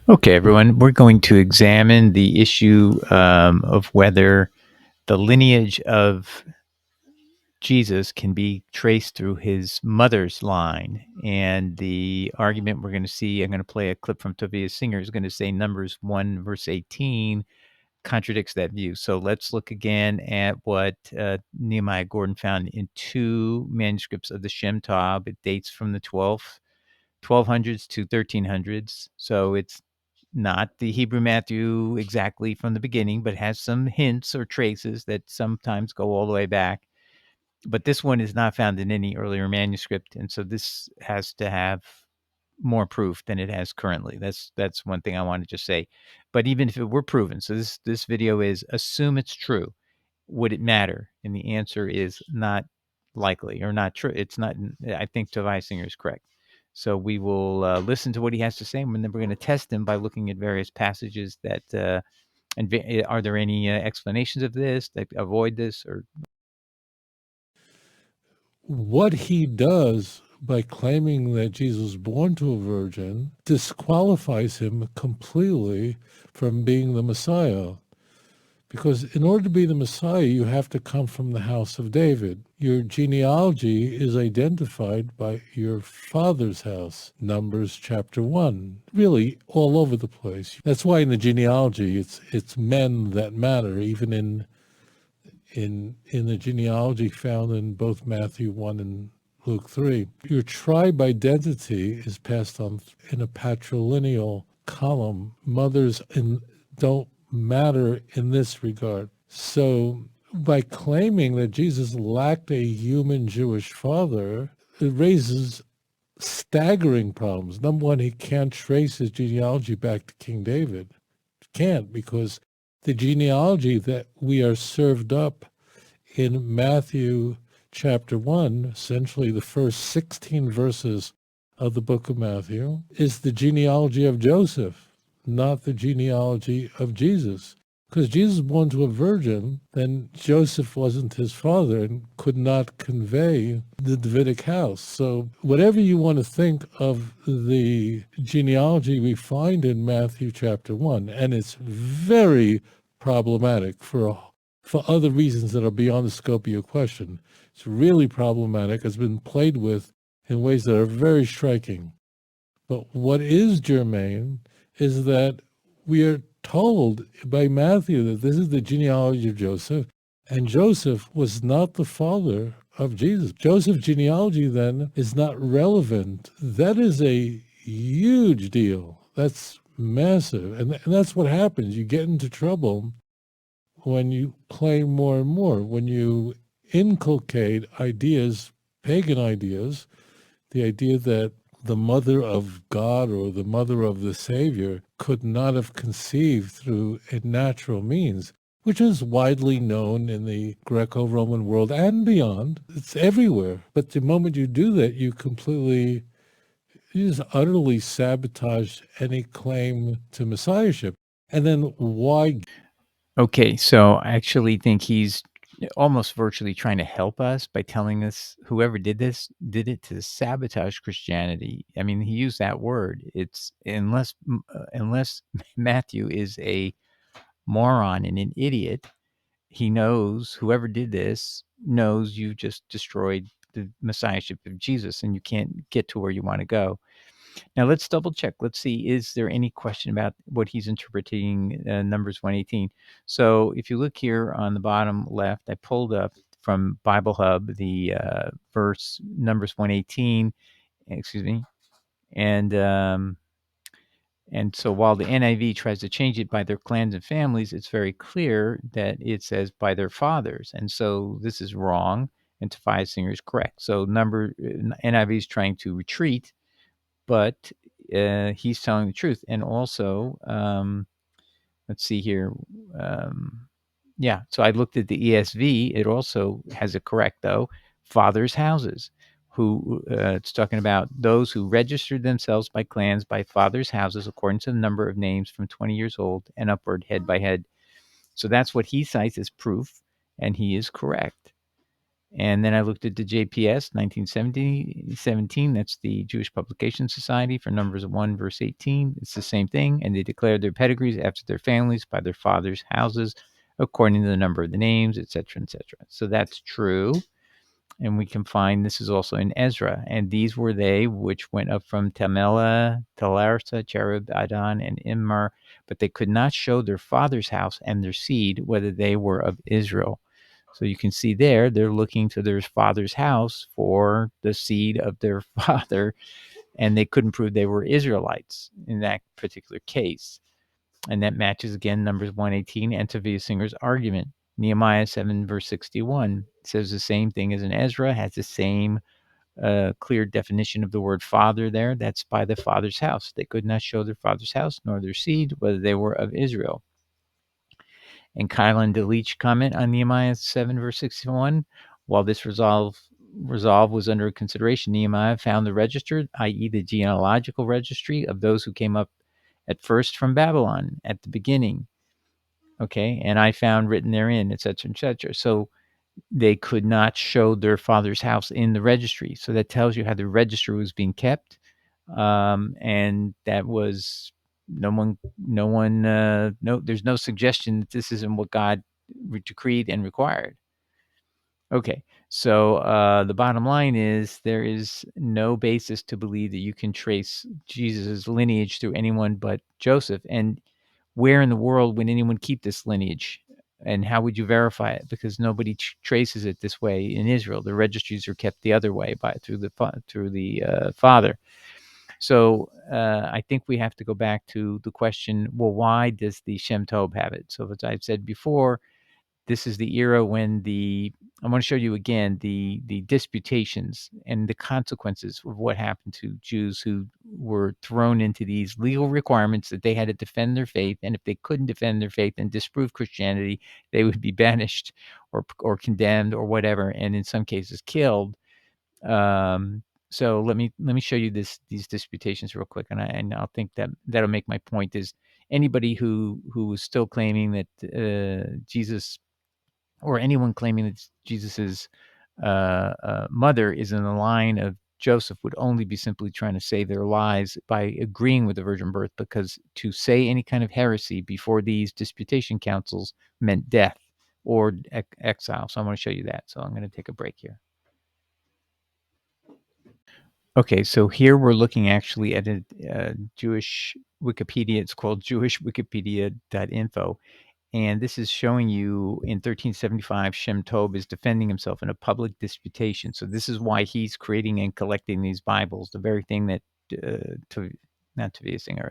Okay, everyone, we're going to examine the issue of whether the lineage of Jesus can be traced through his mother's line. And the argument we're going to see, I'm going to play a clip from Tobias Singer, is going to say Numbers 1, verse 18 contradicts that view. So let's look again at what Nehemiah Gordon found in two manuscripts of the Shem Tov. It dates from the 1200s to 1300s. So it's not the Hebrew Matthew exactly from the beginning, but has some hints or traces that sometimes go all the way back. But this one is not found in any earlier manuscript, and so this has to have more proof than it has currently. That's one thing I want to just say. But even if it were proven, so this video is assume it's true. Would it matter? And the answer is not likely or not true. It's not. I think Tobias Singer is correct. So we will listen to what he has to say, and then we're going to test him by looking at various passages that. And are there any explanations of this that avoid this or What he does by claiming that Jesus was born to a virgin disqualifies him completely from being the Messiah. Because in order to be the Messiah, you have to come from the house of David. Your genealogy is identified by your father's house, Numbers chapter 1, really all over the place. That's why in the genealogy, it's men that matter, even in the genealogy found in both Matthew 1 and Luke 3. Your tribe identity is passed on in a patrilineal column. Mothers don't matter in this regard. So by claiming that Jesus lacked a human Jewish father, it raises staggering problems. Number one, he can't trace his genealogy back to King David. Can't, because the genealogy that we are served up in Matthew chapter 1, essentially the first 16 verses of the book of Matthew, is the genealogy of Joseph, not the genealogy of Jesus. Because Jesus was born to a virgin, then Joseph wasn't his father and could not convey the Davidic house. So whatever you want to think of the genealogy we find in Matthew chapter 1, and it's very problematic for other reasons that are beyond the scope of your question. It's really problematic. It's been played with in ways that are very striking. But what is germane is that we are told by Matthew that this is the genealogy of Joseph, and Joseph was not the father of Jesus. Joseph's genealogy then is not relevant. That is a huge deal. That's massive. And that's what happens. You get into trouble when you claim more and more, when you inculcate ideas, pagan ideas, the idea that the mother of God or the mother of the Savior could not have conceived through a natural means, which is widely known in the Greco-Roman world and beyond. It's everywhere. But the moment you do that, you just utterly sabotage any claim to messiahship. And then why? Okay, so I actually think he's almost virtually trying to help us by telling us whoever did this did it to sabotage Christianity. I mean, he used that word. It's unless Matthew is a moron and an idiot, he knows whoever did this knows you just destroyed the messiahship of Jesus and you can't get to where you want to go. Now let's double check. Let's see, is there any question about what he's interpreting Numbers 118? So if you look here on the bottom left, I pulled up from Bible Hub the verse Numbers 118, excuse me, and so while the NIV tries to change it by their clans and families, it's very clear that it says by their fathers, and so this is wrong. And Tobias Singer is correct. So NIV is trying to retreat, but he's telling the truth. And also, let's see here. Yeah, so I looked at the ESV. It also has it correct, though. Fathers' houses, who it's talking about those who registered themselves by clans by fathers' houses according to the number of names from 20 years old and upward, head by head. So that's what he cites as proof, and he is correct. And then I looked at the JPS 1917. That's the Jewish Publication Society, for Numbers 1, verse 18. It's the same thing. And they declared their pedigrees after their families by their fathers' houses, according to the number of the names, etc., etc. So that's true. And we can find this is also in Ezra. And these were they which went up from Tamela, Talarsa, Cherub, Adon, and Immer, but they could not show their father's house and their seed, whether they were of Israel. So you can see there, they're looking to their father's house for the seed of their father, and they couldn't prove they were Israelites in that particular case. And that matches again Numbers 118 and Tovia Singer's argument. Nehemiah 7, verse 61 says the same thing as in Ezra, has the same clear definition of the word father there. That's by the father's house. They could not show their father's house nor their seed, whether they were of Israel. And Kylan DeLeach comment on Nehemiah 7, verse 61. While this resolve was under consideration, Nehemiah found the register, i.e., the genealogical registry of those who came up at first from Babylon at the beginning. Okay, and I found written therein, etc., etc. So they could not show their father's house in the registry. So that tells you how the register was being kept, and that was no. There's no suggestion that this isn't what God decreed and required. Okay, so the bottom line is there is no basis to believe that you can trace Jesus' lineage through anyone but Joseph. And where in the world would anyone keep this lineage? And how would you verify it? Because nobody traces it this way in Israel. The registries are kept the other way through the father. So I think we have to go back to the question: well, why does the Shem Tov have it? So as I've said before, this is the era when I want to show you again the disputations and the consequences of what happened to Jews who were thrown into these legal requirements that they had to defend their faith, and if they couldn't defend their faith and disprove Christianity, they would be banished or condemned or whatever, and in some cases killed. So let me show you these disputations real quick, and I'll think that'll make my point. Is anybody who is still claiming that Jesus, or anyone claiming that Jesus's mother is in the line of Joseph, would only be simply trying to save their lives by agreeing with the virgin birth, because to say any kind of heresy before these disputation councils meant death or exile. So I want to show you that. So I'm going to take a break here. Okay, so here we're looking actually at a Jewish Wikipedia. It's called jewishwikipedia.info. And this is showing you in 1375, Shem Tov is defending himself in a public disputation. So this is why he's creating and collecting these Bibles, the very thing that, not Tovia Singer,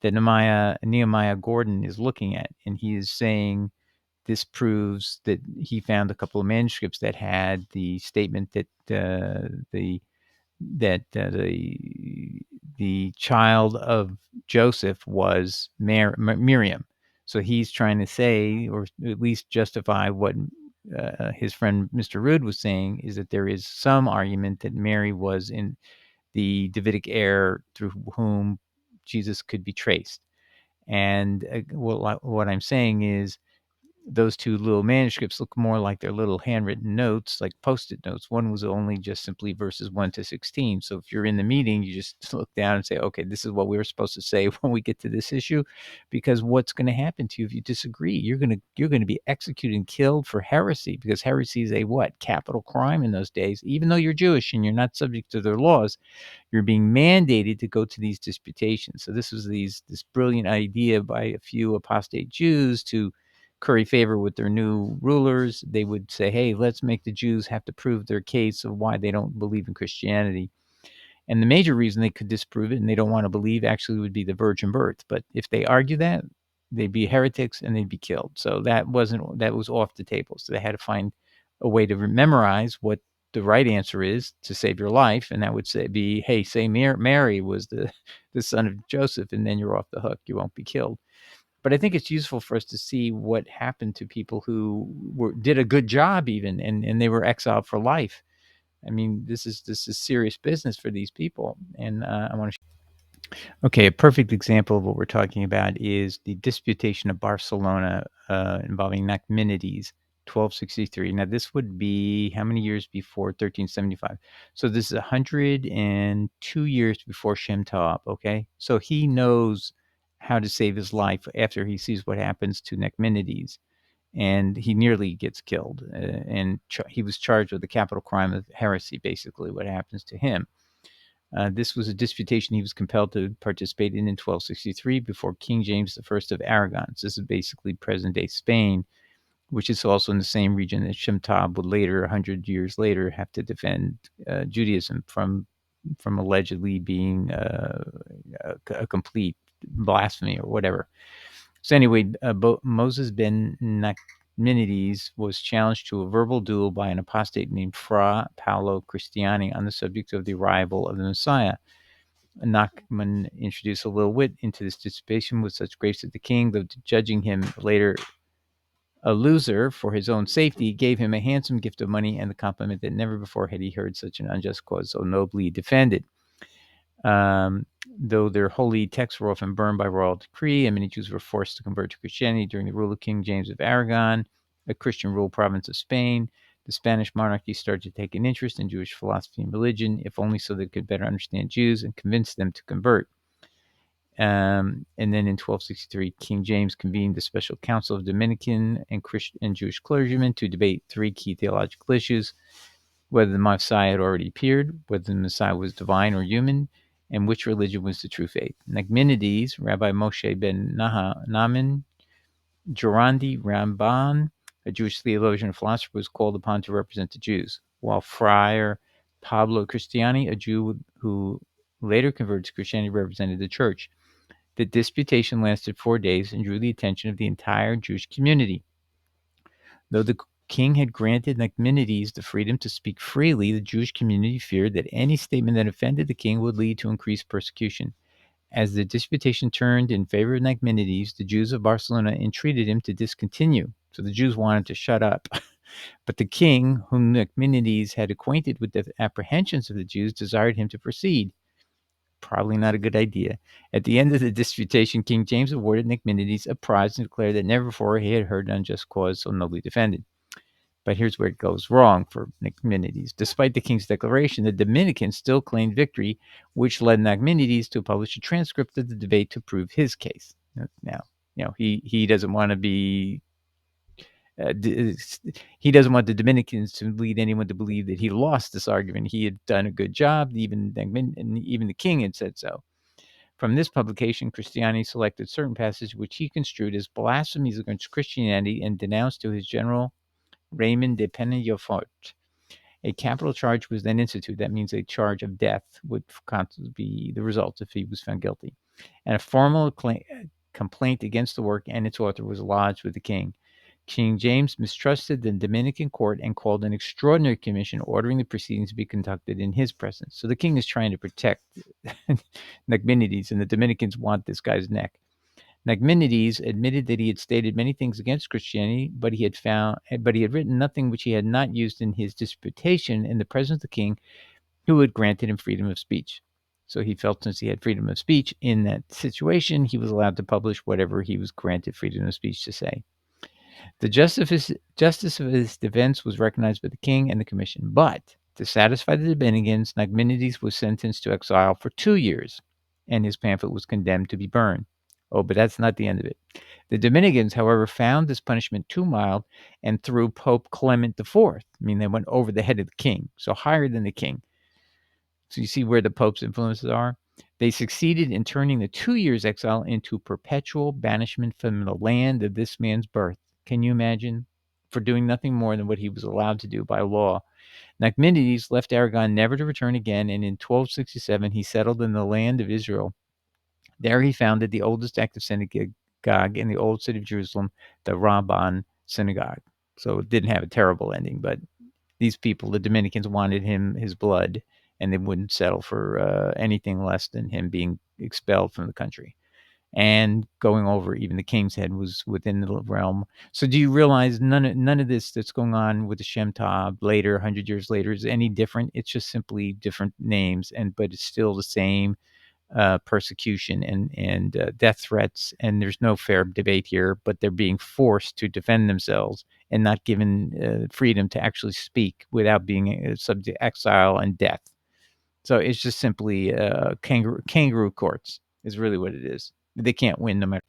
that Nehemiah Gordon is looking at. And he is saying this proves that he found a couple of manuscripts that had the statement that the child of Joseph was Miriam. So he's trying to say, or at least justify, what his friend Mr. Rood was saying, is that there is some argument that Mary was in the Davidic heir through whom Jesus could be traced. And what I'm saying is, those two little manuscripts look more like they're little handwritten notes, like Post-it notes. One was only just simply verses 1 to 16. So if you're in the meeting, you just look down and say, okay, this is what we were supposed to say when we get to this issue, because what's going to happen to you if you disagree? You're going to be executed and killed for heresy, because heresy is a what? Capital crime in those days. Even though you're Jewish and you're not subject to their laws, you're being mandated to go to these disputations. So this was this brilliant idea by a few apostate Jews to curry favor with their new rulers. They would say, hey, let's make the Jews have to prove their case of why they don't believe in Christianity. And the major reason they could disprove it and they don't want to believe actually would be the virgin birth. But if they argue that, they'd be heretics and they'd be killed. So that was off the table. So they had to find a way to memorize what the right answer is to save your life. And that would be, hey, say Mary was the son of Joseph, and then you're off the hook. You won't be killed. But I think it's useful for us to see what happened to people who did a good job even, and they were exiled for life. I mean, this is serious business for these people. And I want to. Okay, a perfect example of what we're talking about is the disputation of Barcelona involving Nachmanides. 1263. Now, this would be how many years before 1375? So this is 102 years before Shem Tov, okay? So he knows how to save his life after he sees what happens to Nachmanides, and he nearly gets killed. And he was charged with the capital crime of heresy, basically, what happens to him. This was a disputation he was compelled to participate in 1263 before King James I of Aragon. So this is basically present-day Spain, which is also in the same region that Shem Tov would later, 100 years later, have to defend Judaism from allegedly being a complete blasphemy or whatever. So anyway, Moses ben Nachmanides was challenged to a verbal duel by an apostate named Fra Paolo Cristiani on the subject of the arrival of the Messiah. Nachman introduced a little wit into this disputation with such grace that the king, though judging him later a loser for his own safety, gave him a handsome gift of money and the compliment that never before had he heard such an unjust cause so nobly defended. Though their holy texts were often burned by royal decree, and many Jews were forced to convert to Christianity during the rule of King James of Aragon, a Christian-ruled province of Spain, the Spanish monarchy started to take an interest in Jewish philosophy and religion, if only so they could better understand Jews and convince them to convert. And then in 1263, King James convened the Special Council of Dominican and Christian and Jewish clergymen to debate three key theological issues: whether the Messiah had already appeared, whether the Messiah was divine or human, and which religion was the true faith. Nachmanides, Rabbi Moshe ben Naaman, Gerandi Ramban, a Jewish theologian and philosopher, was called upon to represent the Jews, while Friar Pablo Cristiani, a Jew who later converted to Christianity, represented the church. The disputation lasted 4 days and drew the attention of the entire Jewish community. Though the king had granted Nachmanides the freedom to speak freely, the Jewish community feared that any statement that offended the king would lead to increased persecution. As the disputation turned in favor of Nachmanides, the Jews of Barcelona entreated him to discontinue. So the Jews wanted to shut up. But the king, whom Nachmanides had acquainted with the apprehensions of the Jews, desired him to proceed. Probably not a good idea. At the end of the disputation, King James awarded Nachmanides a prize and declared that never before he had heard an unjust cause so nobly defended. But here's where it goes wrong for Nachmanides. Despite the king's declaration, the Dominicans still claimed victory, which led Nachmanides to publish a transcript of the debate to prove his case. Now, he doesn't want to be he doesn't want the Dominicans to lead anyone to believe that he lost this argument. He had done a good job. Even the king had said so. From this publication, Cristiani selected certain passages which he construed as blasphemies against Christianity and denounced to his general Raymond de Peñafort. A capital charge was then instituted. That means a charge of death would be the result if he was found guilty. And a formal complaint against the work and its author was lodged with the king. King James mistrusted the Dominican court and called an extraordinary commission ordering the proceedings to be conducted in his presence. So the king is trying to protect Nachmanides, and the Dominicans want this guy's neck. Nachmanides admitted that he had stated many things against Christianity, but he had written nothing which he had not used in his disputation in the presence of the king, who had granted him freedom of speech. So he felt since he had freedom of speech in that situation, he was allowed to publish whatever he was granted freedom of speech to say. The justice of his defense was recognized by the king and the commission, but to satisfy the Dominicans, Nachmanides was sentenced to exile for 2 years, and his pamphlet was condemned to be burned. Oh, but that's not the end of it. The Dominicans, however, found this punishment too mild and threw Pope Clement IV. I mean, they went over the head of the king, so higher than the king. So you see where the Pope's influences are? They succeeded in turning the 2 years exile into perpetual banishment from the land of this man's birth. Can you imagine? For doing nothing more than what he was allowed to do by law. Nachmanides left Aragon never to return again, and in 1267 he settled in the land of Israel. There he founded the oldest active synagogue in the old city of Jerusalem, the Ramban synagogue. So it didn't have a terrible ending, but these people, the Dominicans, wanted his blood, and they wouldn't settle for anything less than him being expelled from the country. And going over even the king's head was within the realm. So do you realize none of this that's going on with the Shem Tov later, 100 years later, is any different? It's just simply different names, but it's still the same persecution and death threats, and there's no fair debate here, but they're being forced to defend themselves and not given freedom to actually speak without being subject to exile and death. So it's just simply kangaroo courts is really what it is. They can't win no matter.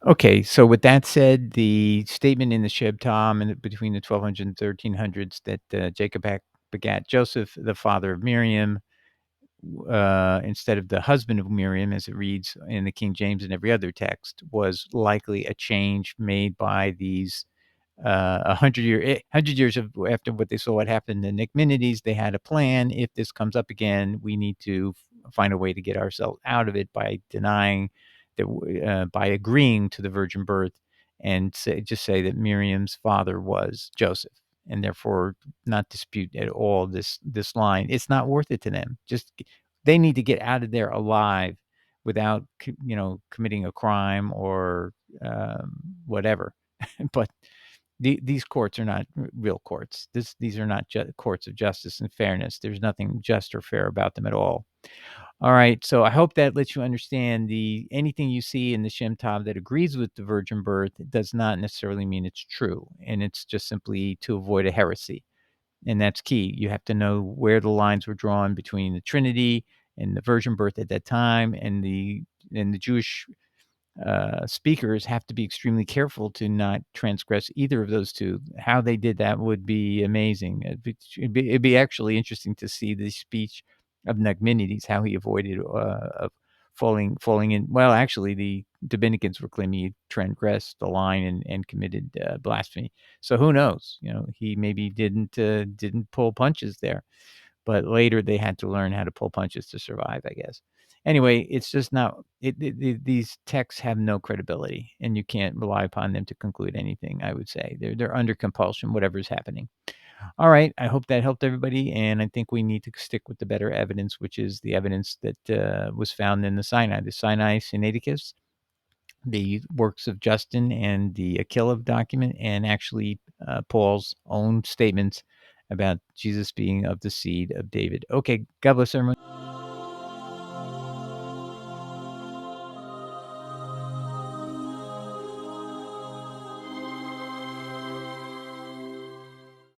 Okay, so with that said, the statement in the Sheb Tom and between the 1200s and 1300s that Jacob begat Joseph, the father of Miriam, instead of the husband of Miriam, as it reads in the King James and every other text, was likely a change made by these 100 years after what they saw what happened in Nicmenides. They had a plan. If this comes up again, we need to find a way to get ourselves out of it by denying that, by agreeing to the virgin birth, and just say that Miriam's father was Joseph, and therefore not dispute at all this line. It's not worth it to them. Just they need to get out of there alive without committing a crime or whatever. But these courts are not real courts. These are not courts of justice and fairness. There's nothing just or fair about them at all. All right, so I hope that lets you understand anything you see in the Shem Tov that agrees with the virgin birth does not necessarily mean it's true, and it's just simply to avoid a heresy, and that's key. You have to know where the lines were drawn between the Trinity and the virgin birth at that time, and the Jewish speakers have to be extremely careful to not transgress either of those two. How they did that would be amazing. It'd be actually interesting to see the speech of Nagminides, how he avoided of falling in. Well, actually, the Dominicans were claiming he transgressed the line and committed blasphemy. So who knows? He maybe didn't pull punches there, but later they had to learn how to pull punches to survive, I guess. Anyway, it's just not these texts have no credibility, and you can't rely upon them to conclude anything. I would say they're under compulsion, whatever's happening. All right, I hope that helped everybody, and I think we need to stick with the better evidence, which is the evidence that was found in the Sinai Sinaiticus, the works of Justin, and the Aquila document, and actually Paul's own statements about Jesus being of the seed of David. Okay, God bless everyone.